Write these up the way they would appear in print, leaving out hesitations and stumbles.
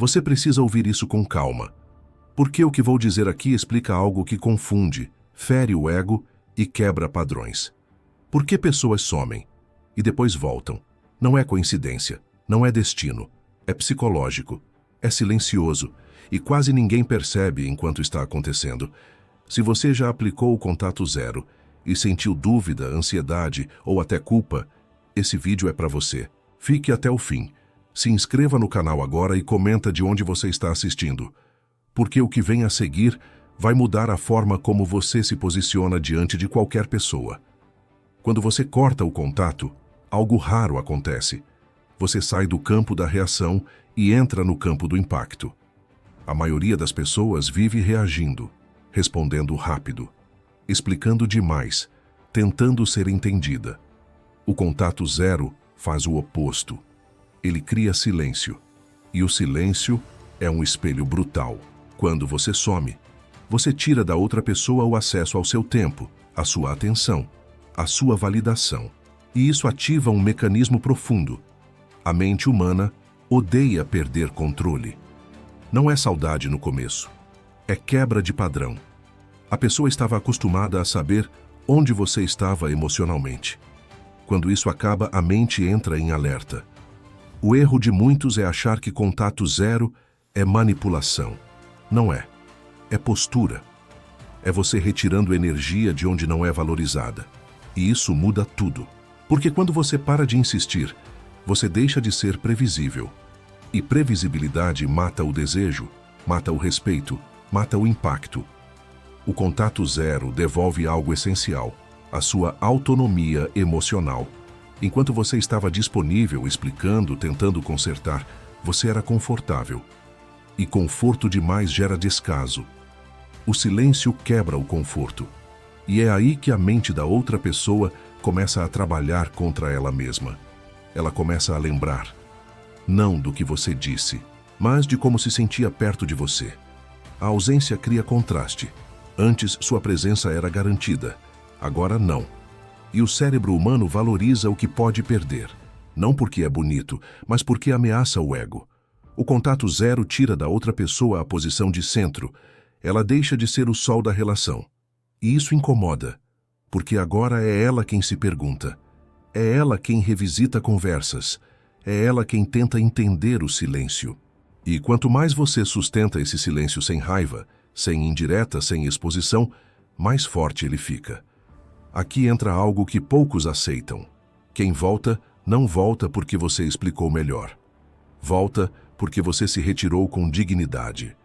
Você precisa ouvir isso com calma, porque o que vou dizer aqui explica algo que confunde, fere o ego e quebra padrões. Por que pessoas somem e depois voltam? Não é coincidência, não é destino, é psicológico, é silencioso e quase ninguém percebe enquanto está acontecendo. Se você já aplicou o contato zero e sentiu dúvida, ansiedade ou até culpa, esse vídeo é para você. Fique até o fim. Se inscreva no canal agora e comenta de onde você está assistindo, porque o que vem a seguir vai mudar a forma como você se posiciona diante de qualquer pessoa. Quando você corta o contato, algo raro acontece. Você sai do campo da reação e entra no campo do impacto. A maioria das pessoas vive reagindo, respondendo rápido, explicando demais, tentando ser entendida. O contato zero faz o oposto. Ele cria silêncio. E o silêncio é um espelho brutal. Quando você some, você tira da outra pessoa o acesso ao seu tempo, à sua atenção, à sua validação. E isso ativa um mecanismo profundo. A mente humana odeia perder controle. Não é saudade no começo. É quebra de padrão. A pessoa estava acostumada a saber onde você estava emocionalmente. Quando isso acaba, a mente entra em alerta. O erro de muitos é achar que contato zero é manipulação. Não é. É postura. É você retirando energia de onde não é valorizada. E isso muda tudo. Porque quando você para de insistir, você deixa de ser previsível. E previsibilidade mata o desejo, mata o respeito, mata o impacto. O contato zero devolve algo essencial, a sua autonomia emocional. Enquanto você estava disponível, explicando, tentando consertar, você era confortável. E conforto demais gera descaso. O silêncio quebra o conforto. E é aí que a mente da outra pessoa começa a trabalhar contra ela mesma. Ela começa a lembrar, não do que você disse, mas de como se sentia perto de você. A ausência cria contraste. Antes, sua presença era garantida. Agora, não. E o cérebro humano valoriza o que pode perder. Não porque é bonito, mas porque ameaça o ego. O contato zero tira da outra pessoa a posição de centro. Ela deixa de ser o sol da relação. E isso incomoda, porque agora é ela quem se pergunta. É ela quem revisita conversas. É ela quem tenta entender o silêncio. E quanto mais você sustenta esse silêncio sem raiva, sem indireta, sem exposição, mais forte ele fica. Aqui entra algo que poucos aceitam. Quem volta, não volta porque você explicou melhor. Volta porque você se retirou com dignidade.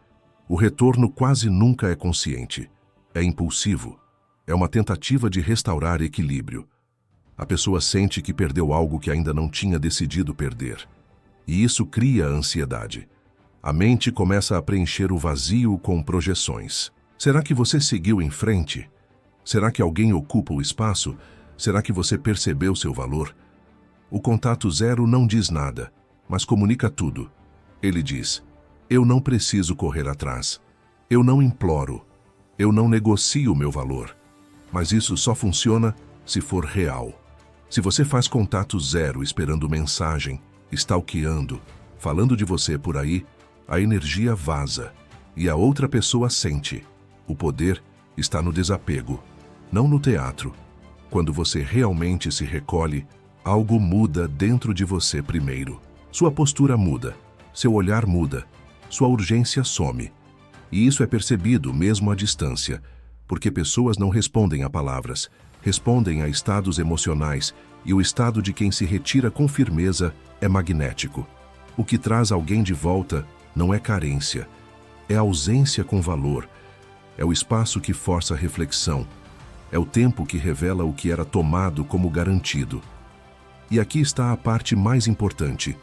O retorno quase nunca é consciente. É impulsivo. É uma tentativa de restaurar equilíbrio. A pessoa sente que perdeu algo que ainda não tinha decidido perder. E isso cria ansiedade. A mente começa a preencher o vazio com projeções. Será que você seguiu em frente? Será que alguém ocupa o espaço? Será que você percebeu seu valor? O contato zero não diz nada, mas comunica tudo. Ele diz, eu não preciso correr atrás. Eu não imploro. Eu não negocio meu valor. Mas isso só funciona se for real. Se você faz contato zero esperando mensagem, stalkeando, falando de você por aí, a energia vaza e a outra pessoa sente. O poder está no desapego, não no teatro. Quando você realmente se recolhe, algo muda dentro de você primeiro. Sua postura muda, seu olhar muda, sua urgência some. E isso é percebido mesmo à distância, porque pessoas não respondem a palavras, respondem a estados emocionais, e o estado de quem se retira com firmeza é magnético. O que traz alguém de volta não é carência, é ausência com valor, é o espaço que força a reflexão, é o tempo que revela o que era tomado como garantido. E aqui está a parte mais importante: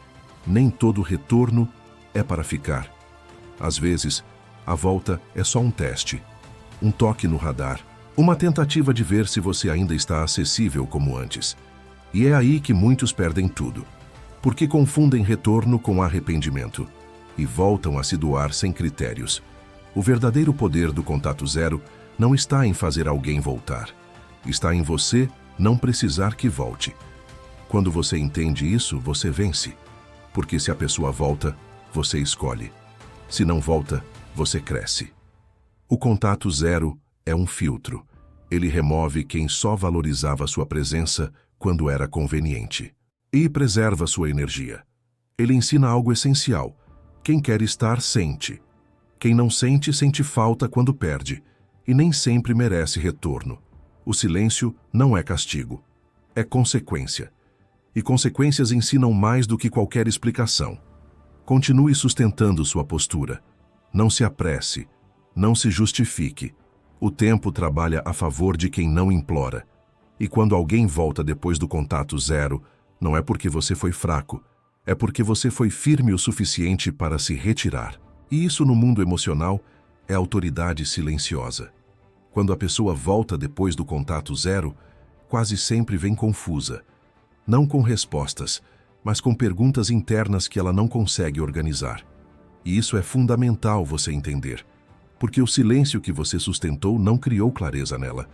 nem todo retorno é para ficar. Às vezes, a volta é só um teste, um toque no radar, uma tentativa de ver se você ainda está acessível como antes. E é aí que muitos perdem tudo, porque confundem retorno com arrependimento e voltam a se doar sem critérios. O verdadeiro poder do contato zero não está em fazer alguém voltar, está em você não precisar que volte. Quando você entende isso, você vence, porque se a pessoa volta, você escolhe. Se não volta, você cresce. O contato zero é um filtro. Ele remove quem só valorizava sua presença quando era conveniente. E preserva sua energia. Ele ensina algo essencial. Quem quer estar, sente. Quem não sente, sente falta quando perde. E nem sempre merece retorno. O silêncio não é castigo. É consequência. E consequências ensinam mais do que qualquer explicação. Continue sustentando sua postura. Não se apresse. Não se justifique. O tempo trabalha a favor de quem não implora. E quando alguém volta depois do contato zero, não é porque você foi fraco, é porque você foi firme o suficiente para se retirar. E isso no mundo emocional é autoridade silenciosa. Quando a pessoa volta depois do contato zero, quase sempre vem confusa. Não com respostas, mas com perguntas internas que ela não consegue organizar. E isso é fundamental você entender. Porque o silêncio que você sustentou não criou clareza nela.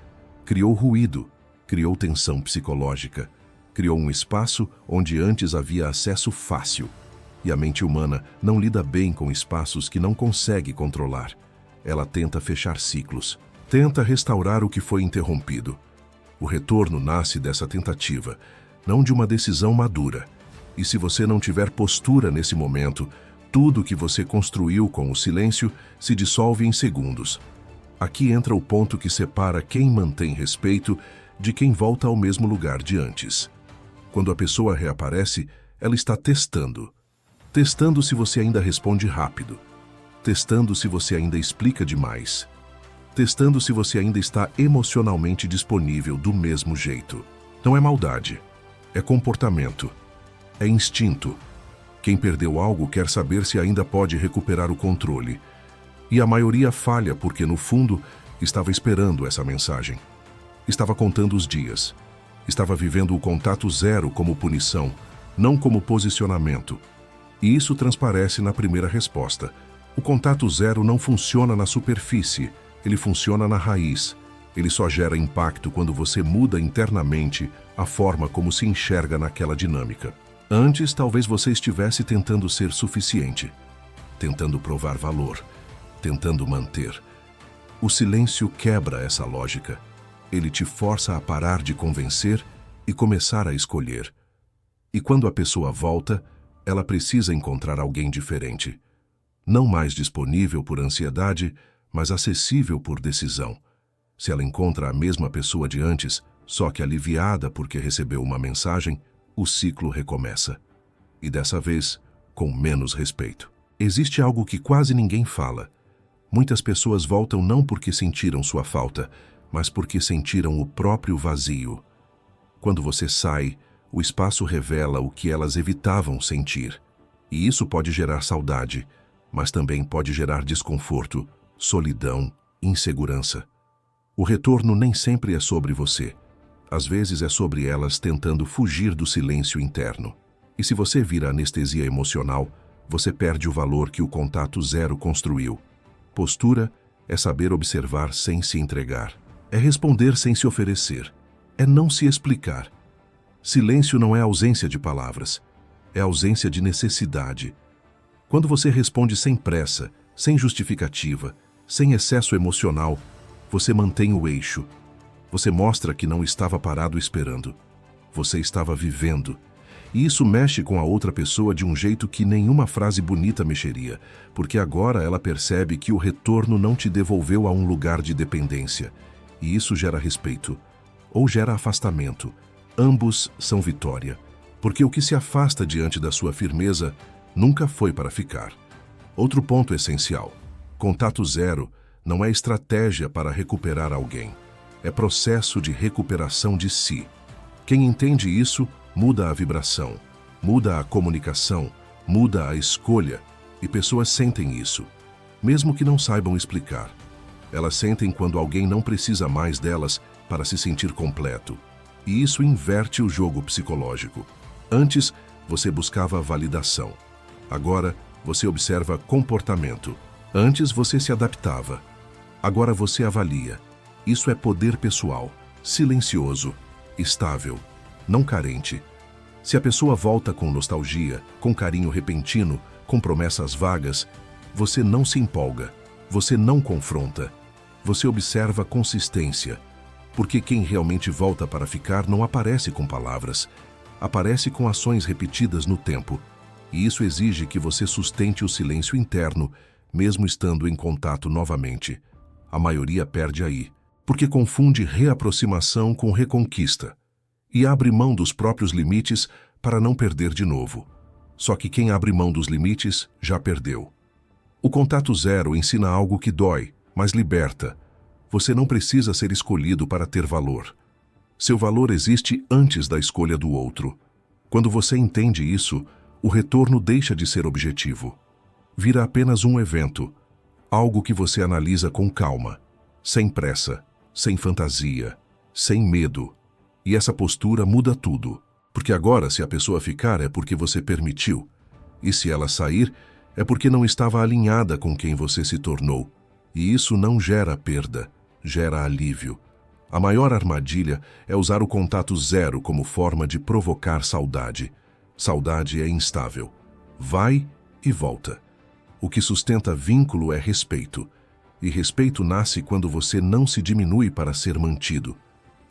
Criou ruído, criou tensão psicológica, criou um espaço onde antes havia acesso fácil. E a mente humana não lida bem com espaços que não consegue controlar. Ela tenta fechar ciclos, tenta restaurar o que foi interrompido. O retorno nasce dessa tentativa, não de uma decisão madura. E se você não tiver postura nesse momento, tudo que você construiu com o silêncio se dissolve em segundos. Aqui entra o ponto que separa quem mantém respeito de quem volta ao mesmo lugar de antes. Quando a pessoa reaparece, ela está testando. Testando se você ainda responde rápido. Testando se você ainda explica demais. Testando se você ainda está emocionalmente disponível do mesmo jeito. Não é maldade. É comportamento. É instinto. Quem perdeu algo quer saber se ainda pode recuperar o controle. E a maioria falha porque, no fundo, estava esperando essa mensagem. Estava contando os dias. Estava vivendo o contato zero como punição, não como posicionamento. E isso transparece na primeira resposta. O contato zero não funciona na superfície, ele funciona na raiz. Ele só gera impacto quando você muda internamente a forma como se enxerga naquela dinâmica. Antes, talvez você estivesse tentando ser suficiente, tentando provar valor, tentando manter. O silêncio quebra essa lógica. Ele te força a parar de convencer e começar a escolher. E quando a pessoa volta, ela precisa encontrar alguém diferente. Não mais disponível por ansiedade, mas acessível por decisão. Se ela encontra a mesma pessoa de antes, só que aliviada porque recebeu uma mensagem, o ciclo recomeça. E dessa vez, com menos respeito. Existe algo que quase ninguém fala. Muitas pessoas voltam não porque sentiram sua falta, mas porque sentiram o próprio vazio. Quando você sai, o espaço revela o que elas evitavam sentir. E isso pode gerar saudade, mas também pode gerar desconforto, solidão, insegurança. O retorno nem sempre é sobre você. Às vezes é sobre elas tentando fugir do silêncio interno. E se você vira anestesia emocional, você perde o valor que o contato zero construiu. Postura é saber observar sem se entregar. É responder sem se oferecer. É não se explicar. Silêncio não é ausência de palavras. É ausência de necessidade. Quando você responde sem pressa, sem justificativa, sem excesso emocional, você mantém o eixo. Você mostra que não estava parado esperando. Você estava vivendo. E isso mexe com a outra pessoa de um jeito que nenhuma frase bonita mexeria, porque agora ela percebe que o retorno não te devolveu a um lugar de dependência. E isso gera respeito. Ou gera afastamento. Ambos são vitória. Porque o que se afasta diante da sua firmeza nunca foi para ficar. Outro ponto essencial. Contato zero não é estratégia para recuperar alguém. É processo de recuperação de si. Quem entende isso, muda a vibração, muda a comunicação, muda a escolha, e pessoas sentem isso, mesmo que não saibam explicar. Elas sentem quando alguém não precisa mais delas para se sentir completo. E isso inverte o jogo psicológico. Antes, você buscava validação. Agora, você observa comportamento. Antes, você se adaptava. Agora você avalia. Isso é poder pessoal, silencioso, estável, não carente. Se a pessoa volta com nostalgia, com carinho repentino, com promessas vagas, Você não se empolga, você não confronta, você observa a consistência, porque quem realmente volta para ficar não aparece com palavras, aparece com ações repetidas no tempo, e isso exige que você sustente o silêncio interno, mesmo estando em contato novamente. A maioria perde aí, porque confunde reaproximação com reconquista, e abre mão dos próprios limites para não perder de novo. Só que quem abre mão dos limites já perdeu. O contato zero ensina algo que dói, mas liberta. Você não precisa ser escolhido para ter valor. Seu valor existe antes da escolha do outro. Quando você entende isso, o retorno deixa de ser objetivo. Vira apenas um evento, algo que você analisa com calma, sem pressa, sem fantasia, sem medo. E essa postura muda tudo, porque agora se a pessoa ficar é porque você permitiu, e se ela sair é porque não estava alinhada com quem você se tornou. E isso não gera perda, gera alívio. A maior armadilha é usar o contato zero como forma de provocar saudade. Saudade é instável. Vai e volta. O que sustenta vínculo é respeito. E respeito nasce quando você não se diminui para ser mantido.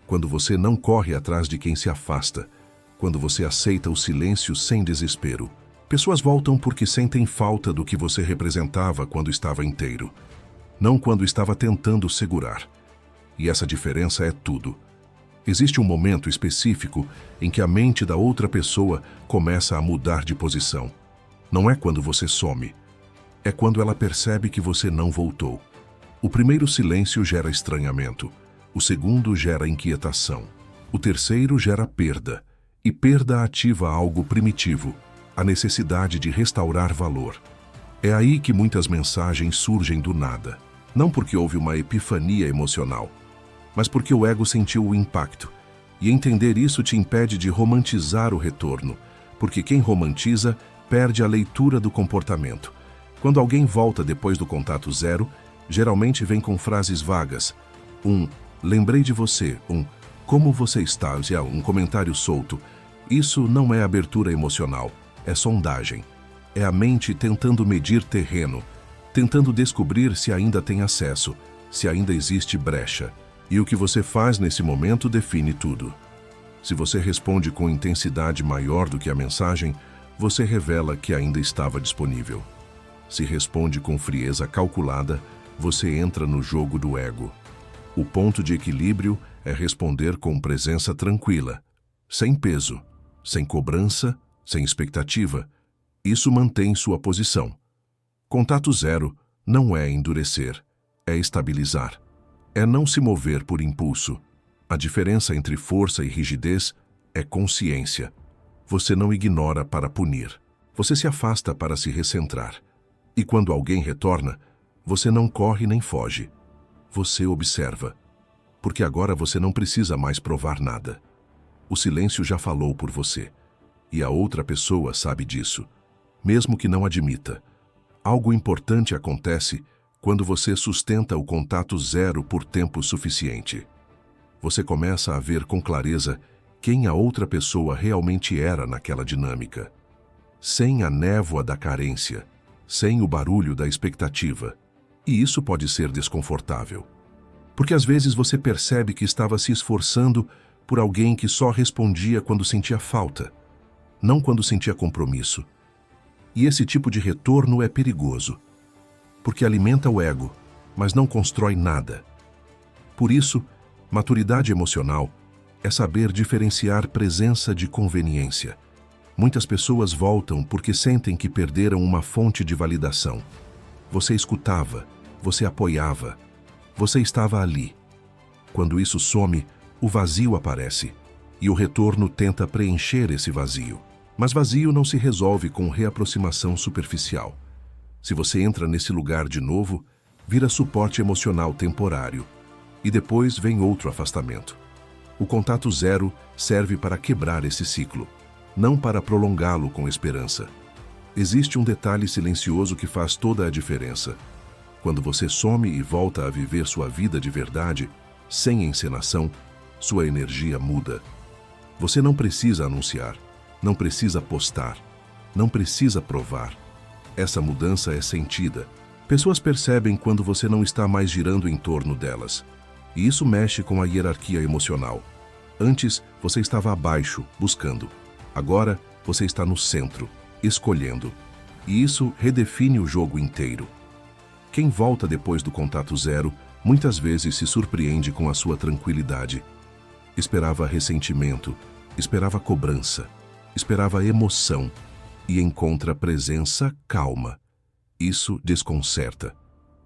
Quando você não corre atrás de quem se afasta. Quando você aceita o silêncio sem desespero. Pessoas voltam porque sentem falta do que você representava quando estava inteiro. Não quando estava tentando segurar. E essa diferença é tudo. Existe um momento específico em que a mente da outra pessoa começa a mudar de posição. Não é quando você some. É quando ela percebe que você não voltou. O primeiro silêncio gera estranhamento. O segundo gera inquietação. O terceiro gera perda. E perda ativa algo primitivo, a necessidade de restaurar valor. É aí que muitas mensagens surgem do nada. Não porque houve uma epifania emocional, mas porque o ego sentiu o impacto. E entender isso te impede de romantizar o retorno, porque quem romantiza perde a leitura do comportamento. Quando alguém volta depois do contato zero, geralmente vem com frases vagas. Lembrei de você, como você está, um comentário solto. Isso não é abertura emocional, é sondagem. É a mente tentando medir terreno, tentando descobrir se ainda tem acesso, se ainda existe brecha. E o que você faz nesse momento define tudo. Se você responde com intensidade maior do que a mensagem, você revela que ainda estava disponível. Se responde com frieza calculada, você entra no jogo do ego. O ponto de equilíbrio é responder com presença tranquila, sem peso, sem cobrança, sem expectativa. Isso mantém sua posição. Contato zero não é endurecer, é estabilizar. É não se mover por impulso. A diferença entre força e rigidez é consciência. Você não ignora para punir. Você se afasta para se recentrar. E quando alguém retorna, você não corre nem foge. Você observa. Porque agora você não precisa mais provar nada. O silêncio já falou por você. E a outra pessoa sabe disso, mesmo que não admita. Algo importante acontece quando você sustenta o contato zero por tempo suficiente. Você começa a ver com clareza quem a outra pessoa realmente era naquela dinâmica. Sem a névoa da carência, sem o barulho da expectativa. E isso pode ser desconfortável. Porque às vezes você percebe que estava se esforçando por alguém que só respondia quando sentia falta, não quando sentia compromisso. E esse tipo de retorno é perigoso, porque alimenta o ego, mas não constrói nada. Por isso, maturidade emocional é saber diferenciar presença de conveniência. Muitas pessoas voltam porque sentem que perderam uma fonte de validação. Você escutava, você apoiava, você estava ali. Quando isso some, o vazio aparece, e o retorno tenta preencher esse vazio. Mas vazio não se resolve com reaproximação superficial. Se você entra nesse lugar de novo, vira suporte emocional temporário, e depois vem outro afastamento. O contato zero serve para quebrar esse ciclo, não para prolongá-lo com esperança. Existe um detalhe silencioso que faz toda a diferença. Quando você some e volta a viver sua vida de verdade, sem encenação, sua energia muda. Você não precisa anunciar, não precisa postar, não precisa provar. Essa mudança é sentida. Pessoas percebem quando você não está mais girando em torno delas. E isso mexe com a hierarquia emocional. Antes, você estava abaixo, buscando. Agora, você está no centro, escolhendo. E isso redefine o jogo inteiro. Quem volta depois do contato zero, muitas vezes se surpreende com a sua tranquilidade. Esperava ressentimento, esperava cobrança, esperava emoção e encontra presença calma. Isso desconcerta,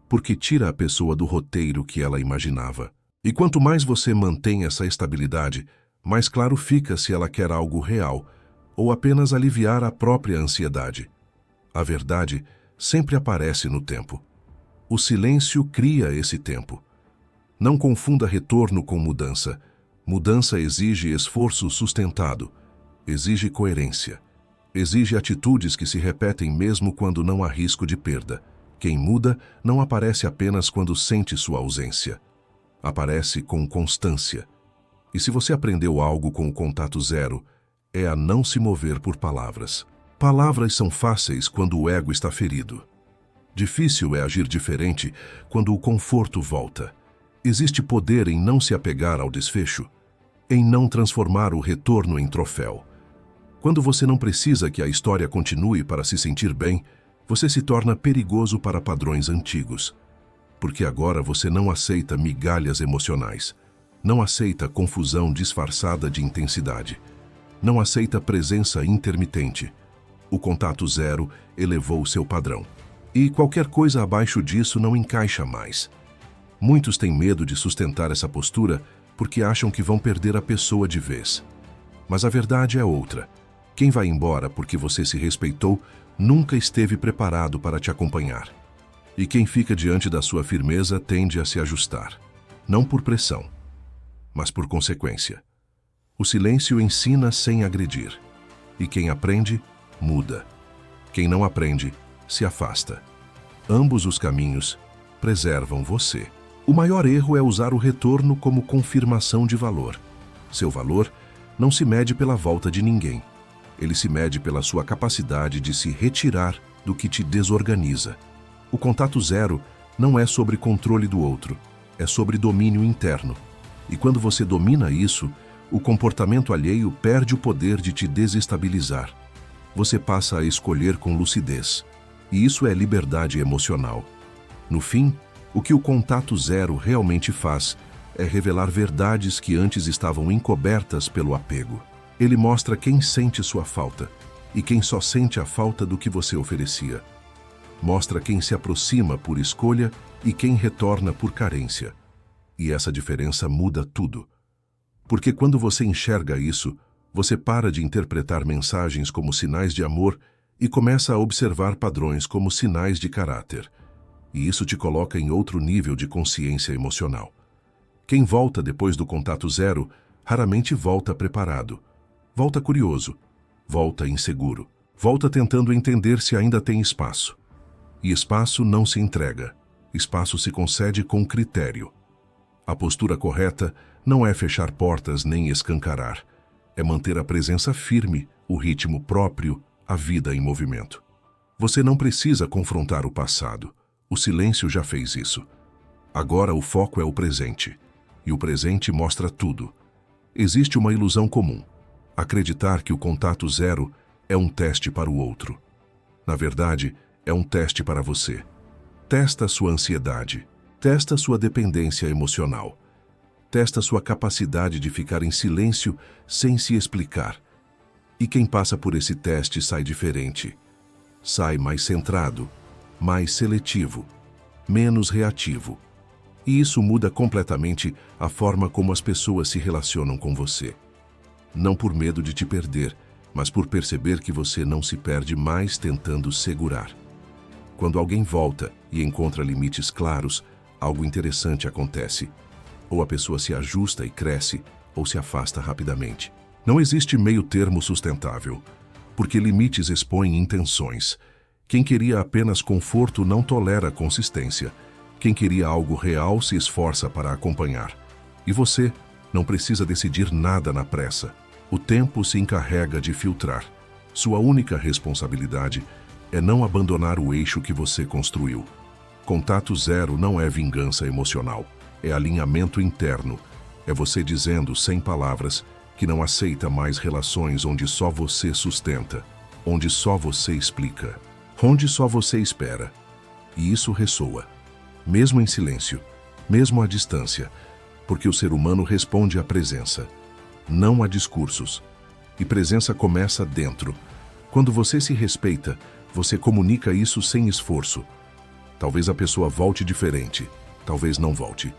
porque tira a pessoa do roteiro que ela imaginava. E quanto mais você mantém essa estabilidade, mais claro fica se ela quer algo real ou apenas aliviar a própria ansiedade. A verdade sempre aparece no tempo. O silêncio cria esse tempo. Não confunda retorno com mudança. Mudança exige esforço sustentado, exige coerência, exige atitudes que se repetem mesmo quando não há risco de perda. Quem muda não aparece apenas quando sente sua ausência. Aparece com constância. E se você aprendeu algo com o contato zero, é a não se mover por palavras. Palavras são fáceis quando o ego está ferido. Difícil é agir diferente quando o conforto volta. Existe poder em não se apegar ao desfecho, em não transformar o retorno em troféu. Quando você não precisa que a história continue para se sentir bem, você se torna perigoso para padrões antigos. Porque agora você não aceita migalhas emocionais, não aceita confusão disfarçada de intensidade, não aceita presença intermitente. O contato zero elevou seu padrão. E qualquer coisa abaixo disso não encaixa mais. Muitos têm medo de sustentar essa postura porque acham que vão perder a pessoa de vez. Mas a verdade é outra. Quem vai embora porque você se respeitou nunca esteve preparado para te acompanhar. E quem fica diante da sua firmeza tende a se ajustar. Não por pressão, mas por consequência. O silêncio ensina sem agredir. E quem aprende, muda. Quem não aprende, se afasta. Ambos os caminhos preservam você. O maior erro é usar o retorno como confirmação de valor. Seu valor não se mede pela volta de ninguém. Ele se mede pela sua capacidade de se retirar do que te desorganiza. O contato zero não é sobre controle do outro, é sobre domínio interno. E quando você domina isso, o comportamento alheio perde o poder de te desestabilizar. Você passa a escolher com lucidez. E isso é liberdade emocional. No fim, o que o contato zero realmente faz é revelar verdades que antes estavam encobertas pelo apego. Ele mostra quem sente sua falta e quem só sente a falta do que você oferecia. Mostra quem se aproxima por escolha e quem retorna por carência. E essa diferença muda tudo. Porque quando você enxerga isso, você para de interpretar mensagens como sinais de amor e começa a observar padrões como sinais de caráter. E isso te coloca em outro nível de consciência emocional. Quem volta depois do contato zero, raramente volta preparado. Volta curioso, volta inseguro, volta tentando entender se ainda tem espaço. E espaço não se entrega, espaço se concede com critério. A postura correta não é fechar portas nem escancarar, é manter a presença firme, o ritmo próprio, a vida em movimento. Você não precisa confrontar o passado, o silêncio já fez isso. Agora o foco é o presente, e o presente mostra tudo. Existe uma ilusão comum. Acreditar que o contato zero é um teste para o outro. Na verdade, é um teste para você. Testa sua ansiedade, testa sua dependência emocional, testa sua capacidade de ficar em silêncio sem se explicar. E quem passa por esse teste sai diferente. Sai mais centrado, mais seletivo, menos reativo. E isso muda completamente a forma como as pessoas se relacionam com você. Não por medo de te perder, mas por perceber que você não se perde mais tentando segurar. Quando alguém volta e encontra limites claros, algo interessante acontece. Ou a pessoa se ajusta e cresce, ou se afasta rapidamente. Não existe meio termo sustentável, porque limites expõem intenções. Quem queria apenas conforto não tolera consistência. Quem queria algo real se esforça para acompanhar. E você não precisa decidir nada na pressa. O tempo se encarrega de filtrar. Sua única responsabilidade é não abandonar o eixo que você construiu. Contato zero não é vingança emocional, é alinhamento interno. É você dizendo, sem palavras, que não aceita mais relações onde só você sustenta, onde só você explica, onde só você espera. E isso ressoa, mesmo em silêncio, mesmo à distância, porque o ser humano responde à presença, não a discursos. E presença começa dentro. Quando você se respeita, você comunica isso sem esforço. Talvez a pessoa volte diferente, talvez não volte.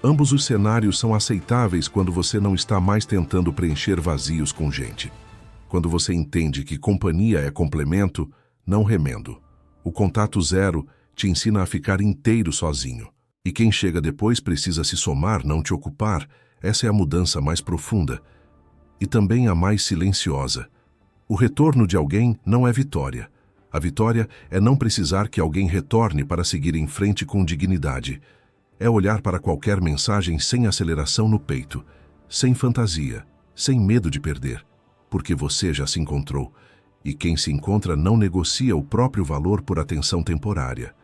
Ambos os cenários são aceitáveis quando você não está mais tentando preencher vazios com gente. Quando você entende que companhia é complemento, não remendo. O contato zero te ensina a ficar inteiro sozinho. E quem chega depois precisa se somar, não te ocupar. Essa é a mudança mais profunda. E também a mais silenciosa. O retorno de alguém não é vitória. A vitória é não precisar que alguém retorne para seguir em frente com dignidade. É olhar para qualquer mensagem sem aceleração no peito, sem fantasia, sem medo de perder, porque você já se encontrou. E quem se encontra não negocia o próprio valor por atenção temporária.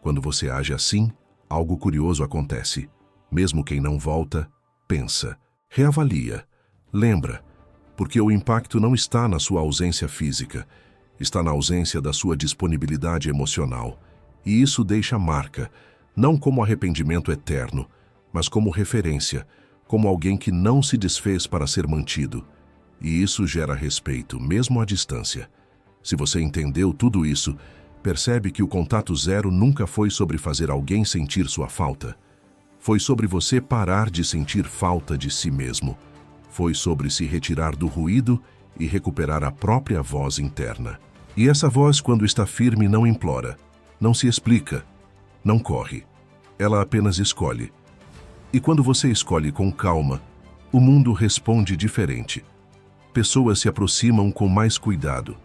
Quando você age assim, algo curioso acontece. Mesmo quem não volta, pensa, reavalia, lembra, porque o impacto não está na sua ausência física, está na ausência da sua disponibilidade emocional. E isso deixa marca, não como arrependimento eterno, mas como referência, como alguém que não se desfez para ser mantido. E isso gera respeito, mesmo à distância. Se você entendeu tudo isso, percebe que o contato zero nunca foi sobre fazer alguém sentir sua falta. Foi sobre você parar de sentir falta de si mesmo. Foi sobre se retirar do ruído e recuperar a própria voz interna. E essa voz, quando está firme, não implora, não se explica, não corre. Ela apenas escolhe. E quando você escolhe com calma, o mundo responde diferente. Pessoas se aproximam com mais cuidado.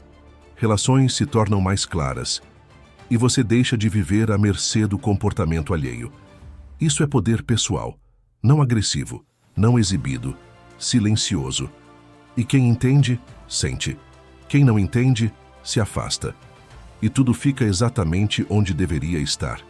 Relações se tornam mais claras. E você deixa de viver à mercê do comportamento alheio. Isso é poder pessoal, não agressivo, não exibido, silencioso. E quem entende, sente. Quem não entende, se afasta. E tudo fica exatamente onde deveria estar.